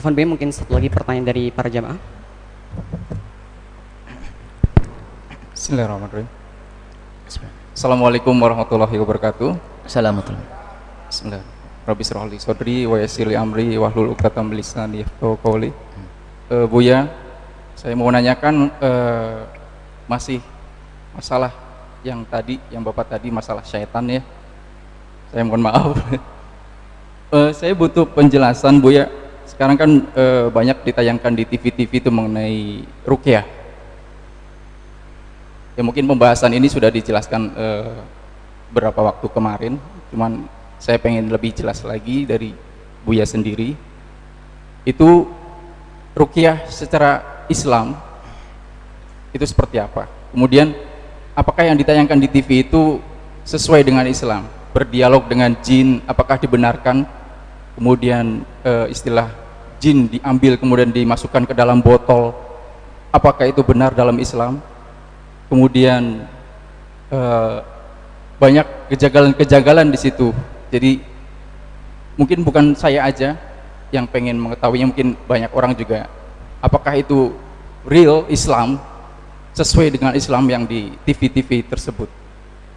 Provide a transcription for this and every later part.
Afwan B, mungkin satu lagi pertanyaan dari para jamaah. Bismillahirrahmanirrahim. Assalamualaikum warahmatullahi wabarakatuh. Assalamualaikum. Bismillah. Rabbi shrah li sadri wa yassir li amri wahlul 'uqdatam min lisani yafqahu qawli. Buya, saya mau nanyakan masih masalah yang Bapak tadi masalah syaitan ya. Saya mohon maaf. Saya butuh penjelasan Buya. Sekarang kan banyak ditayangkan di TV-TV itu mengenai ruqyah. Ya mungkin pembahasan ini sudah dijelaskan beberapa waktu kemarin, cuman saya pengen lebih jelas lagi dari Buya sendiri. Itu ruqyah secara Islam itu seperti apa? Kemudian apakah yang ditayangkan di TV itu sesuai dengan Islam? Berdialog dengan jin, apakah dibenarkan? Kemudian istilah jin diambil kemudian dimasukkan ke dalam botol, apakah itu benar dalam Islam? Kemudian banyak kejanggalan-kejanggalan di situ. Jadi mungkin bukan saya aja yang pengen mengetahuinya, mungkin banyak orang juga. Apakah itu real Islam, sesuai dengan Islam yang di TV-TV tersebut?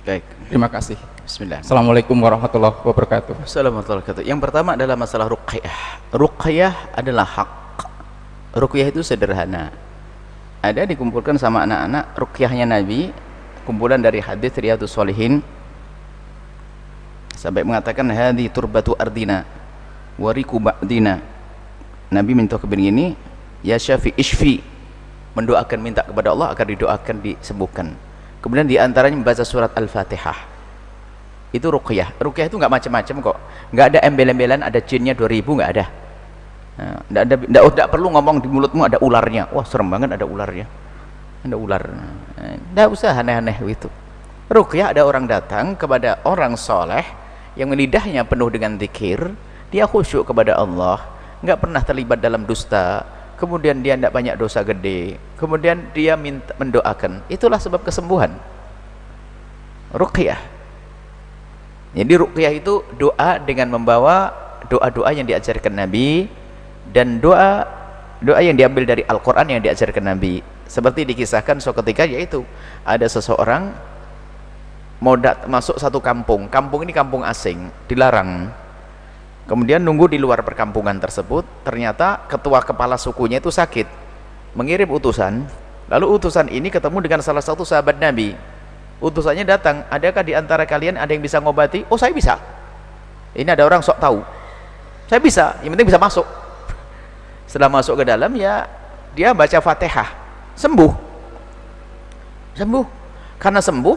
Baik. Terima kasih. Bismillah. Assalamualaikum warahmatullahi wabarakatuh. Assalamualaikum warahmatullahi wabarakatuh. Yang pertama adalah masalah ruqyah. Ruqyah adalah hak. Ruqyah itu sederhana. Ada dikumpulkan sama anak-anak ruqyahnya Nabi, kumpulan dari hadis Riyadhus Shalihin, sampai mengatakan hadhi turbatu ardina wariku ba'dina. Nabi minta begini, ya syafi ishfi, mendoakan, minta kepada Allah agar didoakan disembuhkan. Kemudian diantaranya membaca surat Al-Fatihah. Itu ruqyah. Ruqyah itu nggak macam-macam kok, nggak ada embel-embelan ada jinnya 2000, nggak ada. Nggak perlu ngomong di mulutmu ada ularnya, wah serem banget ada ularnya, ada ular. Nggak usah aneh-aneh itu. Ruqyah ada orang datang kepada orang soleh yang lidahnya penuh dengan zikir, dia khusyuk kepada Allah, nggak pernah terlibat dalam dusta, kemudian dia tidak banyak dosa gede, kemudian dia minta mendoakan, itulah sebab kesembuhan. Ruqyah. Jadi ruqyah itu doa dengan membawa doa-doa yang diajarkan Nabi, dan doa yang diambil dari Al-Quran yang diajarkan Nabi. Seperti dikisahkan suatu ketika, yaitu ada seseorang mau masuk satu kampung. Kampung ini kampung asing, dilarang. Kemudian nunggu di luar perkampungan tersebut. Ternyata ketua kepala sukunya itu sakit, mengirim utusan. Lalu utusan ini ketemu dengan salah satu sahabat Nabi. Utusannya datang, adakah di antara kalian ada yang bisa ngobati? Oh, saya bisa. Ini ada orang sok tahu. Saya bisa, yang penting bisa masuk. Setelah masuk ke dalam, ya dia baca Fatihah, sembuh. Karena sembuh,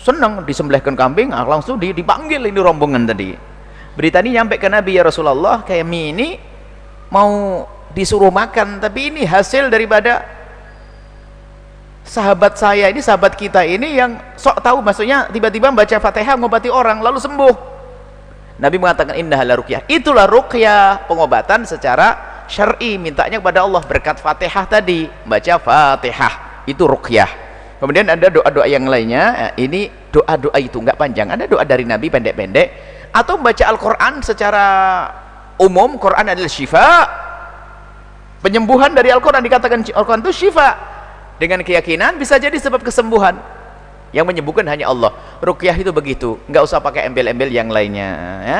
senang, disembelihkan kambing, langsung dipanggil ini rombongan tadi. Berita ini nyampe ke Nabi, ya Rasulullah, kami ini mau disuruh makan, tapi ini hasil daripada sahabat saya ini, sahabat kita ini yang sok tahu, maksudnya tiba-tiba baca Fatihah ngobati orang lalu sembuh. Nabi mengatakan innaha ruqyah. Itulah ruqyah, pengobatan secara syar'i, mintanya kepada Allah berkat Fatihah tadi, baca Fatihah, itu ruqyah. Kemudian ada doa-doa yang lainnya. Ini doa-doa itu enggak panjang, ada doa dari Nabi pendek-pendek, atau membaca Al-Quran secara umum. Quran adalah syifa, penyembuhan dari Al-Quran. Dikatakan Al-Quran itu syifa, dengan keyakinan bisa jadi sebab kesembuhan. Yang menyembuhkan hanya Allah. Ruqyah itu begitu, enggak usah pakai embel-embel yang lainnya ya.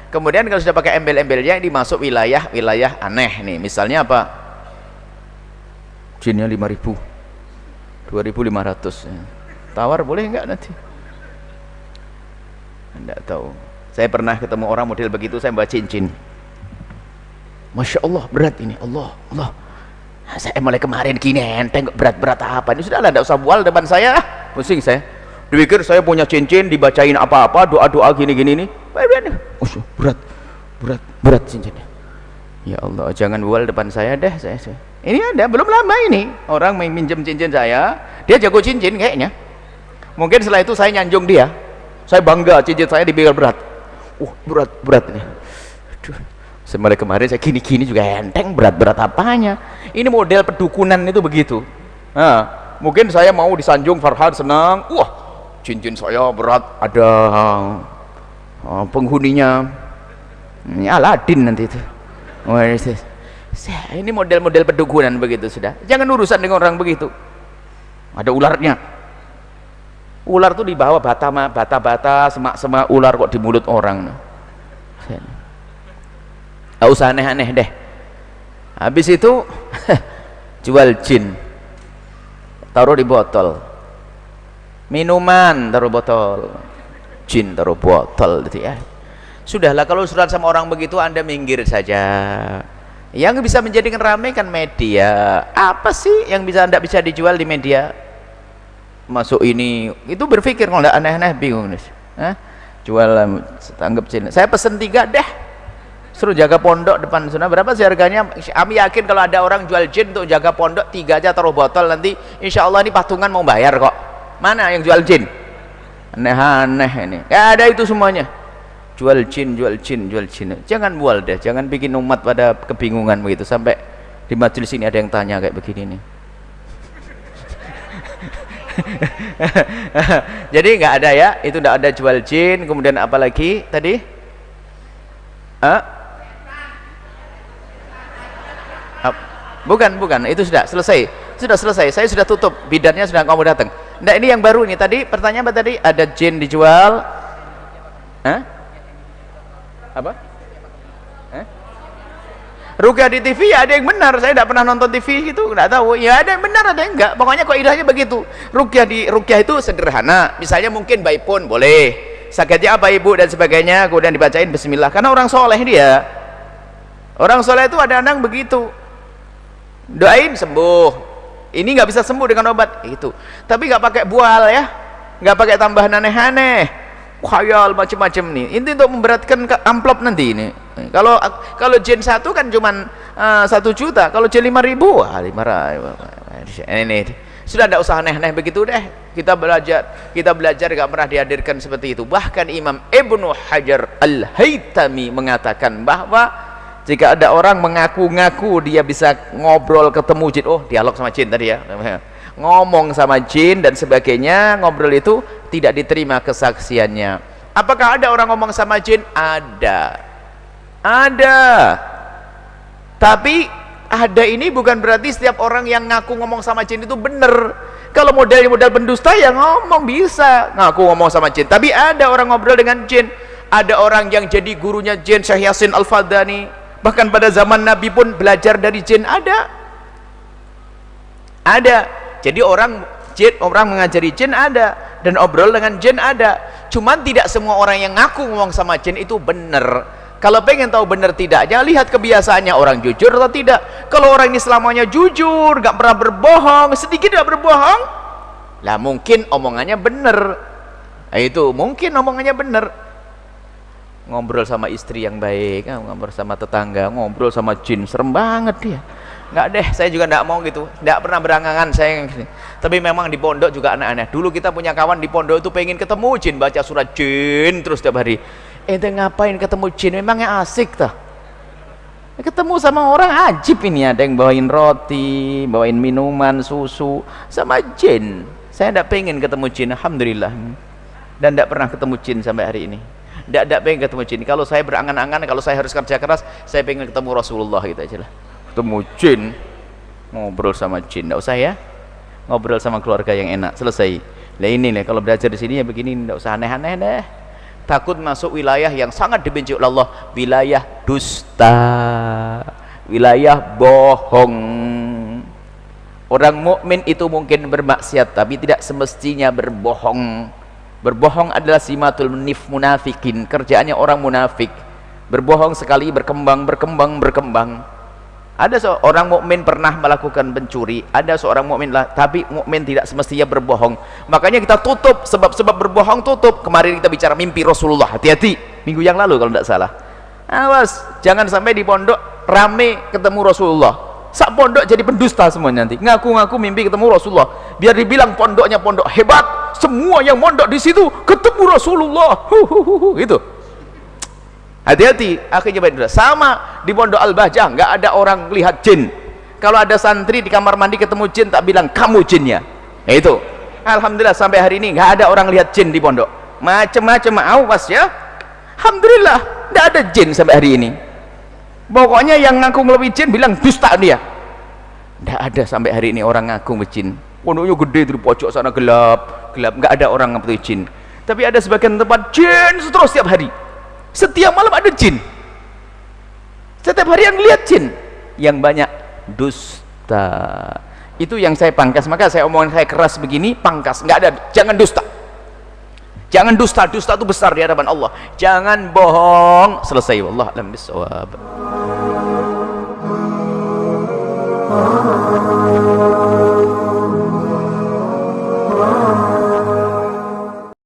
Kemudian kalau sudah pakai embel-embelnya, dimasuk wilayah aneh nih. Misalnya apa? Jinnya 5.000, 2.500 ya. Tawar boleh enggak nanti? Enggak tahu. Saya pernah ketemu orang model begitu, saya bawa cincin. Masya Allah, berat ini. Allah. Saya mulai kemarin gini enteng, berat apa ini? Sudahlah, enggak usah bual depan saya. Pusing saya. Dipikir saya punya cincin, dibacain apa-apa, doa-doa gini-gini nih. Berat cincinnya. Ya Allah, jangan bual depan saya deh. Saya. Ini ada, belum lama ini orang minjem cincin saya, dia jago cincin kayaknya. Mungkin setelah itu saya nyanjung dia. Saya bangga cincin saya dipikir berat. Berat ini. Aduh. Mulai kemarin saya gini-gini juga enteng, berat apanya? Ini model pedukunan itu begitu. Nah, mungkin saya mau disanjung, Farhan senang. Wah, cincin saya berat, ada penghuninya. Ini Aladin nanti itu. Ini model-model pedukunan begitu sudah. Jangan urusan dengan orang begitu. Ada ularnya. Ular tuh dibawa bata-bata, semak-semak, ular kok di mulut orang. Nggak usah aneh-aneh deh. Habis itu jual jin, taruh di botol. Minuman taruh botol, jin taruh botol gitu ya. Sudahlah, kalau urusan sama orang begitu Anda minggir saja. Yang bisa menjadikan ramai kan media. Apa sih yang tidak bisa dijual di media? Masuk ini, itu berpikir kalau tidak aneh-aneh bingung nih. Jual tanggap jin. Saya pesen 3 deh. Suruh jaga pondok depan sana. Berapa sih harganya? Kami yakin kalau ada orang jual jin untuk jaga pondok 3 aja taruh botol, nanti insya Allah ini patungan mau bayar kok. Mana yang jual jin? Aneh-aneh ini. Gak ada itu semuanya. Jual jin. Jangan bual deh, jangan bikin umat pada kebingungan begitu. Sampai di majelis ini ada yang tanya kayak begini nih. Jadi nggak ada ya, itu nggak ada jual jin. Kemudian apa lagi tadi? Bukan, itu sudah selesai. Saya sudah tutup, bidannya sudah kamu datang. Nah, ini yang baru ini. Tadi pertanyaan apa tadi? Ada jin dijual? Apa? Ruqyah di TV ya ada yang benar. Saya tidak pernah nonton TV itu, nggak tahu. Ya ada yang benar, ada yang enggak. Pokoknya kaidahnya begitu. Ruqyah itu sederhana. Misalnya mungkin bayi pun boleh. Sakitnya apa ibu dan sebagainya, kemudian dibacain bismillah. Karena orang soleh dia. Orang soleh itu ada anak begitu. Doain sembuh. Ini nggak bisa sembuh dengan obat itu. Tapi nggak pakai bual ya. Nggak pakai tambahan aneh-aneh. Khayal macam-macam nih. Ini untuk memberatkan ke amplop nanti ini. Kalau jin 1 kan cuman 1 juta. Kalau jin 5.000, wah 500. Ini sudah tidak usah aneh-aneh begitu deh. Kita belajar gak pernah dihadirkan seperti itu. Bahkan Imam Ibnu Hajar Al-Haytami mengatakan bahwa jika ada orang mengaku-ngaku dia bisa ngobrol ketemu jin, dialog sama jin tadi ya, ngomong sama jin dan sebagainya, ngobrol itu tidak diterima kesaksiannya. Apakah ada orang ngomong sama jin? Ada. Tapi ada ini bukan berarti setiap orang yang ngaku ngomong sama jin itu benar. Kalau model pendusta ya ngomong bisa ngaku ngomong sama jin. Tapi ada orang ngobrol dengan jin. Ada orang yang jadi gurunya jin, Syekh Yasin Al-Fadani. Bahkan pada zaman Nabi pun belajar dari jin ada. Jadi orang mengajari jin ada, dan obrol dengan jin ada. Cuman tidak semua orang yang ngaku ngomong sama jin itu benar. Kalau pengen tahu benar tidaknya, lihat kebiasaannya orang jujur atau tidak. Kalau orang ini selamanya jujur, gak pernah berbohong, sedikit gak berbohong, lah mungkin omongannya benar. Itu mungkin omongannya benar. Ngobrol sama istri yang baik, ngobrol sama tetangga, ngobrol sama jin, serem banget dia. Nggak deh, saya juga nggak mau gitu, nggak pernah berangangan saya. Tapi memang di pondok juga aneh-aneh. Dulu kita punya kawan di pondok itu pengen ketemu jin, baca surat jin terus tiap hari. Ente ngapain ketemu jin? Memangnya asik tah? Ketemu sama orang ajib ini, ada yang bawain roti, bawain minuman, susu sama jin. Saya nggak pengen ketemu jin, alhamdulillah. Dan nggak pernah ketemu jin sampai hari ini. Nggak pengen ketemu jin. Kalau saya berangan-angan, kalau saya harus kerja keras, saya pengen ketemu Rasulullah gitu aja lah. Ketemu jin, ngobrol sama jin, nggak usah ya, ngobrol sama keluarga yang enak, selesai. Nah ini nih, kalau belajar di sini ya begini, nggak usah aneh-aneh deh. Takut masuk wilayah yang sangat dibenci oleh Allah, wilayah dusta, wilayah bohong. Orang mukmin itu mungkin bermaksiat, tapi tidak semestinya berbohong. Berbohong adalah simatul munafikin, kerjaannya orang munafik. Berbohong sekali berkembang. Ada seorang mukmin pernah melakukan pencuri, ada seorang mukmin lah, tapi mukmin tidak semestinya berbohong. Makanya kita tutup sebab-sebab berbohong, tutup. Kemarin kita bicara mimpi Rasulullah, hati-hati. Minggu yang lalu kalau tidak salah. Awas, jangan sampai di pondok rame ketemu Rasulullah. Sak pondok jadi pendusta semua nanti. Ngaku-ngaku mimpi ketemu Rasulullah. Biar dibilang pondoknya pondok hebat, semua yang mondok di situ ketemu Rasulullah. Gitu. Hati-hati, akhirnya baik. Sama di Pondok Al-Bahjah, nggak ada orang lihat jin. Kalau ada santri di kamar mandi ketemu jin, tak bilang kamu jinnya. Itu. Alhamdulillah sampai hari ini nggak ada orang lihat jin di pondok. Macam-macam awas ya. Alhamdulillah nggak ada jin sampai hari ini. Pokoknya yang ngaku ngelwi jin bilang dusta dia. Tidak ada sampai hari ini orang ngaku jin. Pondoknya gede di pojok sana gelap, nggak ada orang ngaku jin. Tapi ada sebagian tempat jin terus setiap hari. Setiap malam ada jin. Setiap hari yang lihat jin. Yang banyak dusta. Itu yang saya pangkas. Maka saya omongan saya keras begini, pangkas. Nggak ada, jangan dusta. Jangan dusta, dusta itu besar di hadapan Allah. Jangan bohong. Selesai. Wallahu a'lam bishawab.